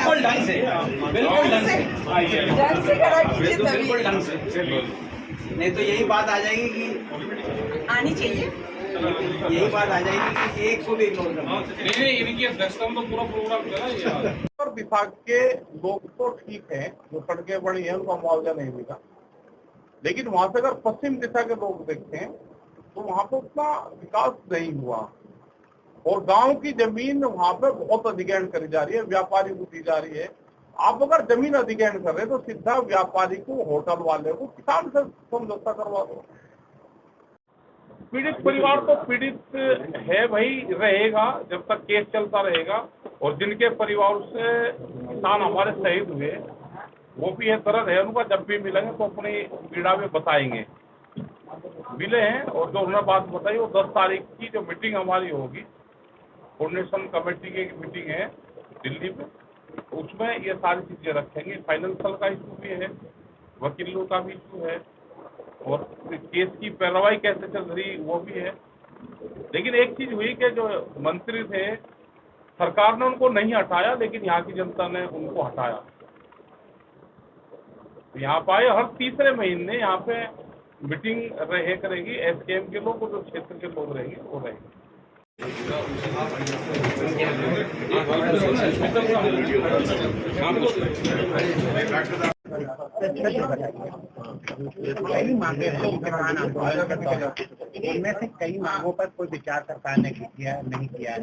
बिल्कुल ढंग से, बिल्कुल ढंग से खड़ा कीजिए तभी बिल्कुल ढंग से, नहीं तो यही बात आ जाएगी कि आनी चाहिए। यही बात आ जाएगी कि एक को भी इग्नोर करना। नहीं, इनकी अध्यक्षता में तो पूरा प्रोग्राम चला ये। और विभाग के लोग तो ठीक है, जो सड़कें बड़ी हैं उनका मुआवजा नहीं मिला, लेकिन वहां से अगर पश्चिम दिशा के लोग देखें तो वहां पे उतना विकास नहीं हुआ और गांव की जमीन वहां पे बहुत अधिग्रहण करी जा रही है, व्यापारी को दी जा रही है। आप अगर जमीन अधिग्रहण कर रहे हैं तो सीधा व्यापारी को, होटल वाले को, किसान से समझौता करवा दो। पीड़ित परिवार तो पीड़ित है भाई, रहेगा जब तक केस चलता रहेगा। और जिनके परिवार से किसान हमारे शहीद हुए वो भी है, दर्द है उनका। जब भी मिलेंगे तो अपनी पीड़ा में बताएंगे। मिले हैं और जो उन्होंने बात बताई वो 10 तारीख की जो मीटिंग हमारी होगी, कोऑर्डिनेशन कमेटी की मीटिंग है दिल्ली में, उसमें ये सारी चीजें रखेंगे। फाइनेंशियल का इशू भी है, वकीलों का भी इशू है और केस की पैरवाई कैसे चल रही वो भी है। लेकिन एक चीज हुई कि जो मंत्री थे, सरकार ने उनको नहीं हटाया, लेकिन यहाँ की जनता ने उनको हटाया। यहाँ पे हर तीसरे महीने यहाँ पे मीटिंग रहे करेगी। एसकेएम के लोग, जो क्षेत्र के लोग रहेंगे वो रहेंगे। कई मांगे हैं किसान आंदोलन के दौरान, उनमें से कई मांगों पर कोई विचार सरकार ने किया नहीं किया है।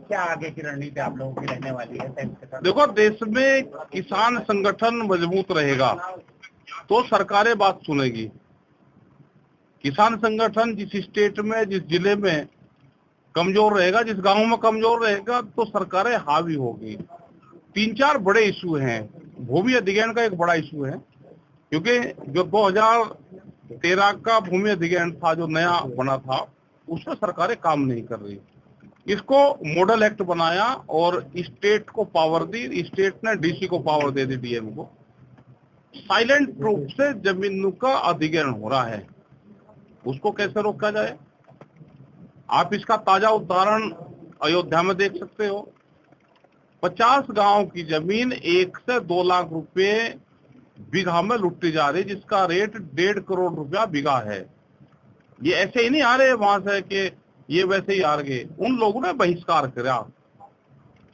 क्या आगे की रणनीति आप लोगों की रहने वाली है? देखो, देश में किसान संगठन मजबूत रहेगा तो सरकारें बात सुनेगी। किसान संगठन जिस स्टेट में, जिस जिले में कमजोर रहेगा, जिस गांव में कमजोर रहेगा, तो सरकारें हावी होगी। 3-4 बड़े इशू हैं। भूमि अधिग्रहण का एक बड़ा इशू है, क्योंकि जो 2013 का भूमि अधिग्रहण था, जो नया बना था, उसमें सरकारें काम नहीं कर रही। इसको मॉडल एक्ट बनाया और स्टेट को पावर दी। स्टेट ने डीसी को पावर दे दी, डीएम को। साइलेंट रूप से जमीनों का अधिग्रहण हो रहा है, उसको कैसे रोका जाए? आप इसका ताजा उदाहरण अयोध्या में देख सकते हो। 50 गांव की जमीन 1 से 2 लाख रुपए बीघा में लुटती जा रही, जिसका रेट 1.5 करोड़ रुपया बीघा है। ये ऐसे ही नहीं आ रहे वहां से कि ये वैसे ही आ गए। उन लोगों ने बहिष्कार करा।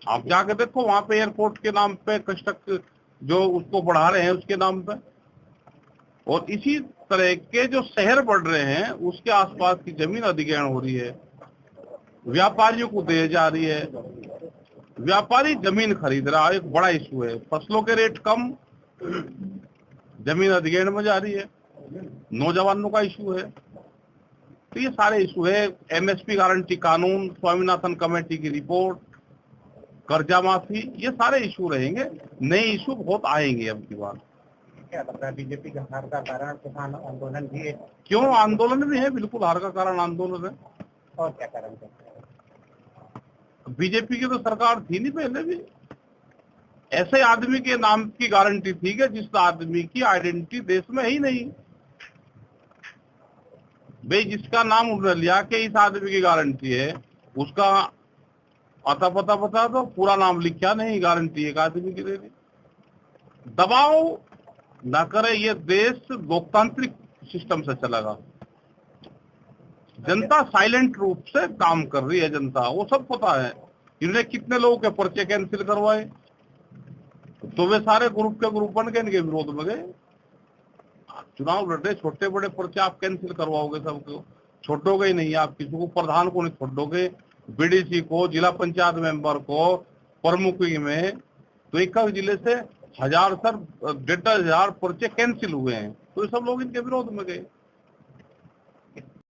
आप जाके देखो, वहां पे एयरपोर्ट के नाम पे कंस्ट्रक्ट जो उसको बढ़ा रहे हैं उसके नाम पे, और इसी तरह के जो शहर बढ़ रहे हैं उसके आसपास की जमीन अधिग्रहण हो रही है, व्यापारियों को दे जा रही है। व्यापारी जमीन खरीद रहा है, एक बड़ा इशू है। फसलों के रेट कम, जमीन अधिग्रहण में जा रही है। नौजवानों का इशू है। तो ये सारे इशू है। एमएसपी गारंटी कानून, स्वामीनाथन कमेटी की रिपोर्ट, कर्जा माफी, ये सारे इशू रहेंगे। नए इशू बहुत आएंगे अब की बार। क्या लगता है बीजेपी का हार का कारण किसान आंदोलन भी है? क्यों, आंदोलन भी है, बिल्कुल हार का कारण आंदोलन है। और क्या कारण है? बीजेपी की तो सरकार थी नहीं पहले भी। ऐसे आदमी के नाम की गारंटी थी कि जिस आदमी की आइडेंटिटी देश में ही नहीं। भाई, जिसका नाम उन्होंने लिया कि इस आदमी की गारंटी है, उसका आता पता बता दो, पूरा नाम लिखा नहीं, गारंटी एक आदमी की दे दी। दबाव ना करे, ये देश लोकतांत्रिक सिस्टम से चलेगा। जनता साइलेंट रूप से काम कर रही है। जनता, वो सब पता है। इन्होंने कितने लोगों के पर्चे कैंसिल करवाए, तो वे सारे ग्रुप के ग्रुप बन के इनके विरोध में गए। चुनाव लड़ रहे, छोटे बड़े पर्चे आप कैंसिल करवाओगे सबको, छोड़ोगे ही नहीं। आप किसी को, प्रधान को नहीं छोड़ोगे, बीडीसी को, जिला पंचायत मेंबर को, प्रमुख में, तो एक जिले से 1000 सर 1500 पर्चे कैंसिल हुए हैं। तो ये सब लोग इनके विरोध में गए।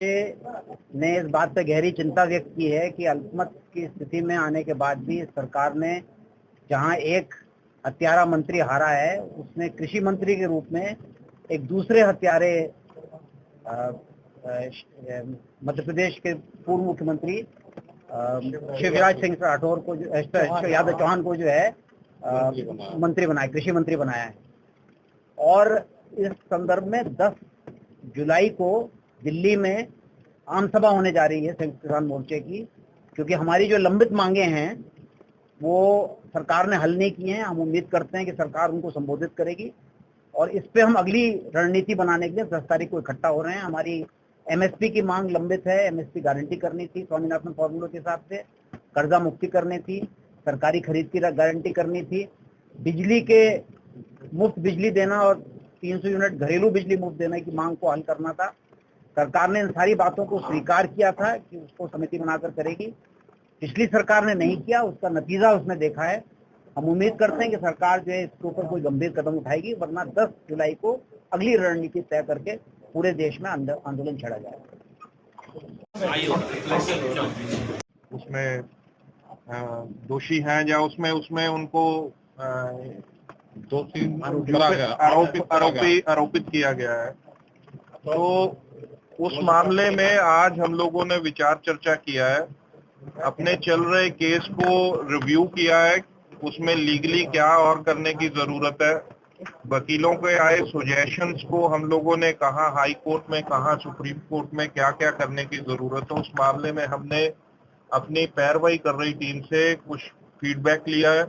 ने इस बात पे गहरी चिंता व्यक्त की है कि अल्पमत की स्थिति में आने के बाद भी सरकार ने, जहां एक हत्यारा मंत्री हारा है, उसने कृषि मंत्री के रूप में एक दूसरे हत्यारे मध्य प्रदेश के पूर्व मुख्यमंत्री शिवराज सिंह राठौर को, यादव चौहान को जो है मंत्री बनाया, कृषि मंत्री बनाया है। और इस संदर्भ में 10 जुलाई को दिल्ली में आम सभा होने जा रही है संयुक्त किसान मोर्चे की, क्योंकि हमारी जो लंबित मांगे हैं वो सरकार ने हल नहीं किए हैं। हम उम्मीद करते हैं कि सरकार उनको संबोधित करेगी और इस पे हम अगली रणनीति बनाने के लिए 10 तारीख को इकट्ठा हो रहे हैं। हमारी एमएसपी की मांग लंबित है। एमएसपी गारंटी करनी थी स्वामीनाथन फॉर्मूले के हिसाब से, कर्जा मुक्ति करनी थी, सरकारी खरीद की गारंटी करनी थी, बिजली के मुफ्त बिजली देना और 300 यूनिट घरेलू बिजली मुफ्त देने की मांग को हल करना था। सरकार ने इन सारी बातों को स्वीकार किया था कि उसको समिति बनाकर करेगी। पिछली सरकार ने नहीं किया, उसका नतीजा उसने देखा है। हम उम्मीद करते हैं कि सरकार जो है इसके ऊपर कोई गंभीर कदम उठाएगी, वरना 10 जुलाई को अगली रणनीति तय करके पूरे देश में आंदोलन छेड़ा जाएगा। उसमें दोषी हैं या उसमें उनको दोषी आरोपित किया गया है। तो उस मामले में आज हम लोगों ने विचार चर्चा किया है, अपने चल रहे केस को रिव्यू किया है, उसमें लीगली क्या और करने की जरूरत है। वकीलों के आए सुजेशंस को हम लोगों ने कहा हाई कोर्ट में, कहा सुप्रीम कोर्ट में क्या क्या करने की जरूरत है। उस मामले में हमने अपनी पैरवाई कर रही टीम से कुछ फीडबैक लिया है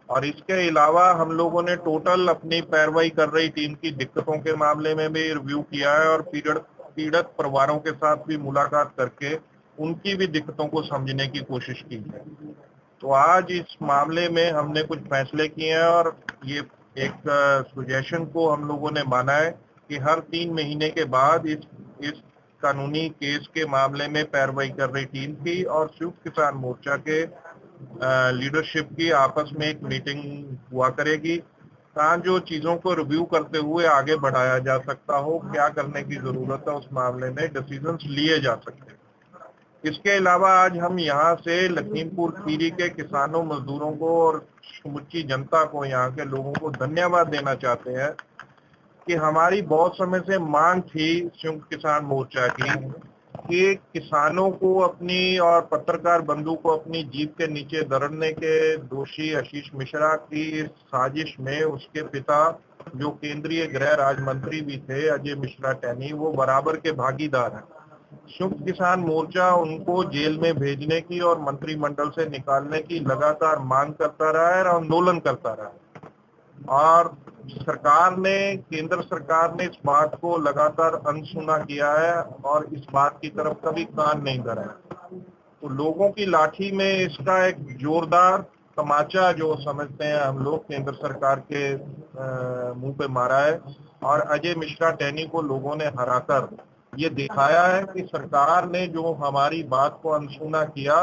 और इसके अलावा हम लोगों ने टोटल अपनी पैरवाई कर रही टीम की दिक्कतों के मामले में भी रिव्यू किया है और पीड़ित परिवारों के साथ भी मुलाकात करके उनकी भी दिक्कतों को समझने की कोशिश की है। तो आज इस मामले में हमने कुछ फैसले किए हैं और ये एक सुजेशन को हम लोगों ने माना है कि हर 3 महीने के बाद इस कानूनी केस के मामले में पैरवाई कर रही टीम की और संयुक्त किसान मोर्चा के लीडरशिप की आपस में एक मीटिंग हुआ करेगी, ताकि जो चीजों को रिव्यू करते हुए आगे बढ़ाया जा सकता हो, क्या करने की जरूरत है उस मामले में डिसीजंस लिए जा सकते हैं। इसके अलावा आज हम यहाँ से लखीमपुर खीरी के किसानों, मजदूरों को और समुची जनता को, यहाँ के लोगों को धन्यवाद देना चाहते हैं कि हमारी बहुत समय से मांग थी संयुक्त किसान मोर्चा की कि किसानों को अपनी और पत्रकार बंधु को अपनी जीप के नीचे दरड़ने के दोषी आशीष मिश्रा की साजिश में उसके पिता जो केंद्रीय गृह राज्य मंत्री भी थे अजय मिश्रा टैनी, वो बराबर के भागीदार हैं। संयुक्त किसान मोर्चा उनको जेल में भेजने की और मंत्रिमंडल से निकालने की लगातार मांग करता रहा है और आंदोलन करता रहा है और सरकार ने, केंद्र सरकार ने इस बात को लगातार अनसुना किया है और इस बात की तरफ कभी कान नहीं धरा है। तो लोगों की लाठी में इसका एक जोरदार तमाचा जो समझते हैं हम लोग केंद्र सरकार के मुंह पे मारा है और अजय मिश्रा टैनी को लोगों ने हराकर ये दिखाया है कि सरकार ने जो हमारी बात को अनसुना किया,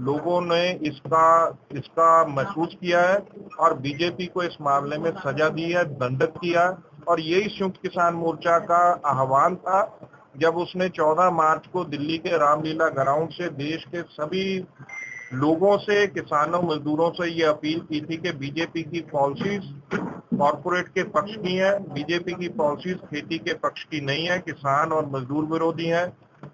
लोगों ने इसका महसूस किया है और बीजेपी को इस मामले में सजा दी है, दंडित किया। और यही संयुक्त किसान मोर्चा का आह्वान था जब उसने 14 मार्च को दिल्ली के रामलीला ग्राउंड से देश के सभी लोगों से, किसानों, मजदूरों से ये अपील की थी कि बीजेपी की पॉलिसीज कॉर्पोरेट के पक्ष की है, बीजेपी की पॉलिसीज खेती के पक्ष की नहीं है, किसान और मजदूर विरोधी है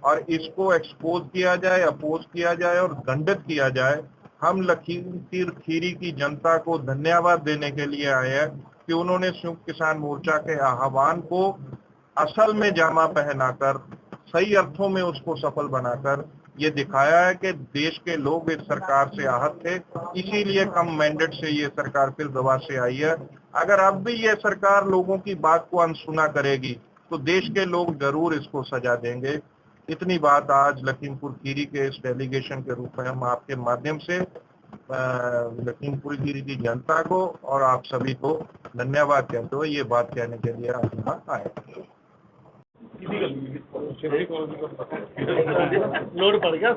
और इसको एक्सपोज किया जाए, अपोज किया जाए और दंडित किया जाए। हम लखीमपुर खीरी की जनता को धन्यवाद देने के लिए आए हैं कि उन्होंने संयुक्त किसान मोर्चा के आह्वान को असल में जामा पहनाकर, सही अर्थों में उसको सफल बनाकर ये दिखाया है कि देश के लोग इस सरकार से आहत थे, इसीलिए कम मैंडेट से ये सरकार फिर दबा से आई है। अगर अब भी ये सरकार लोगों की बात को अनसुना करेगी तो देश के लोग जरूर इसको सजा देंगे। इतनी बात आज लखीमपुर खीरी के इस डेलीगेशन के रूप में हम आपके माध्यम से लखीमपुर खीरी की जनता को और आप सभी को धन्यवाद कहते हुए ये बात कहने के लिए आज यहाँ आए। लोड पड़ गया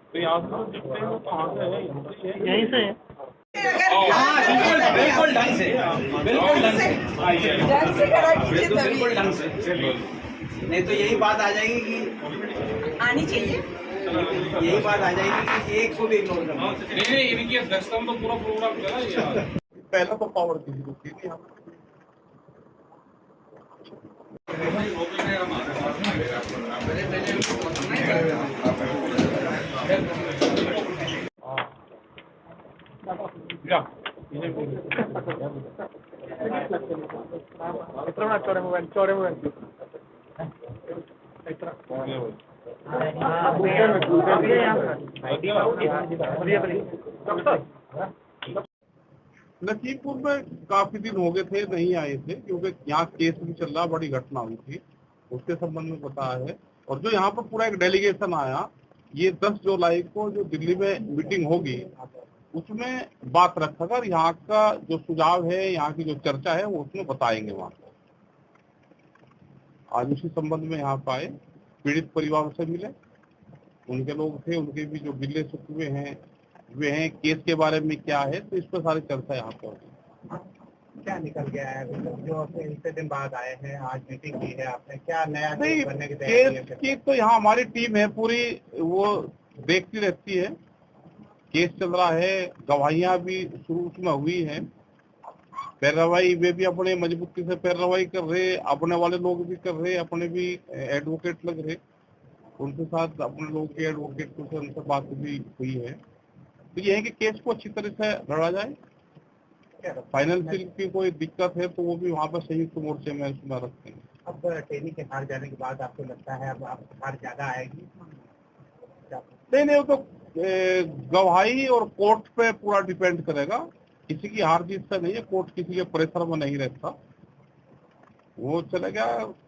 तो यहाँ से दिखते हैं कहाँ से है, यहीं से है। बिल्कुल ढंग से, बिल्कुल ढंग से, बिल्कुल ढंग से। नहीं तो यही बात आ जाएगी कि आनी चाहिए, यही बात आ जाएगी कि एक को भी इग्नोर करना। नहीं, इनकी अध्यक्षता में तो पूरा प्रोग्राम चला यार। पहला तो पावर थी चौड़े मोबाइल लखीमपुर में काफी दिन हो गए थे, नहीं आए थे, क्योंकि यहाँ केस भी चल रहा, बड़ी घटना हुई थी, उसके संबंध में बताया है। और जो यहाँ पर पूरा एक डेलीगेशन आया, ये 10 जुलाई को जो दिल्ली में मीटिंग होगी उसमें बात रखा और यहाँ का जो सुझाव है, यहाँ की जो चर्चा है वो उसमें बताएंगे। वहाँ आज उसी संबंध में यहाँ पर आए, पीड़ित परिवारों से मिले, उनके लोग थे, उनके भी जो गिले शिकवे हैं वे हैं, केस के बारे में क्या है, तो इस पर सारी चर्चा यहाँ पर। क्या निकल गया है जो इतने दिन बाद आए हैं, आज मीटिंग की है आपने, क्या नया नहीं, बनने की केस की तो यहाँ हमारी टीम है पूरी, वो देखती रहती है, केस चल रहा है, गवाहियां भी शुरू में हुई है, पैरवाई वे भी अपने मजबूती से पैरवाई कर रहे, अपने वाले लोग भी कर रहे, अपने भी एडवोकेट लग रहे, उनके साथ अपने लोग के एडवोकेट से उनसे बात भी हुई है। तो ये है कि केस को अच्छी तरह से लड़ा जाए, फाइनेंशियल की कोई दिक्कत है तो वो भी वहाँ पर संयुक्त मोर्चे में इसमें रखते हैं। अब टेनी के हार जाने के बाद आपको लगता है अब हार ज्यादा आएगी? नहीं, वो तो गवाही और कोर्ट पे पूरा डिपेंड करेगा, किसी की हार जीत से नहीं है, कोर्ट किसी के प्रेशर में नहीं रहता, वो चलेगा।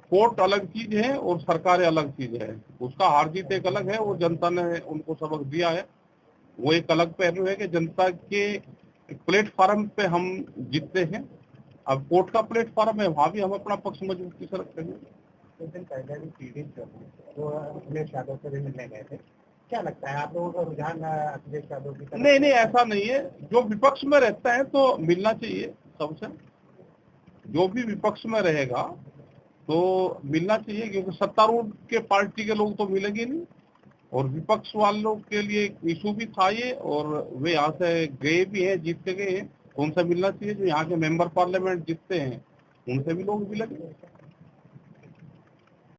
कोर्ट अलग चीज है और सरकार अलग चीज है, उसका हार जीत एक अलग है, वो जनता ने उनको सबक दिया है, वो एक अलग पहलू है कि जनता के प्लेटफॉर्म पे हम जीतते हैं। अब कोर्ट का प्लेटफॉर्म है, वहाँ भी हम अपना पक्ष मजबूती से रखेंगे। कुछ दिन पहले भी पीड़ित वो अखिलेश यादव से भी मिलने गए थे, क्या लगता है आप लोगों का रुझान अखिलेश यादव की तरफ? नहीं, ऐसा नहीं है, जो विपक्ष में रहता है तो मिलना चाहिए सबसे, जो भी विपक्ष में रहेगा तो मिलना चाहिए, क्योंकि सत्तारूढ़ के पार्टी के लोग तो मिलेंगे नहीं, और विपक्ष वालों के लिए इशू भी था ये, और वे यहाँ से गए भी हैं, जीत के गए हैं, उनसे मिलना चाहिए। जो यहाँ के मेंबर पार्लियामेंट जीतते हैं उनसे भी लोग मिलेंगे।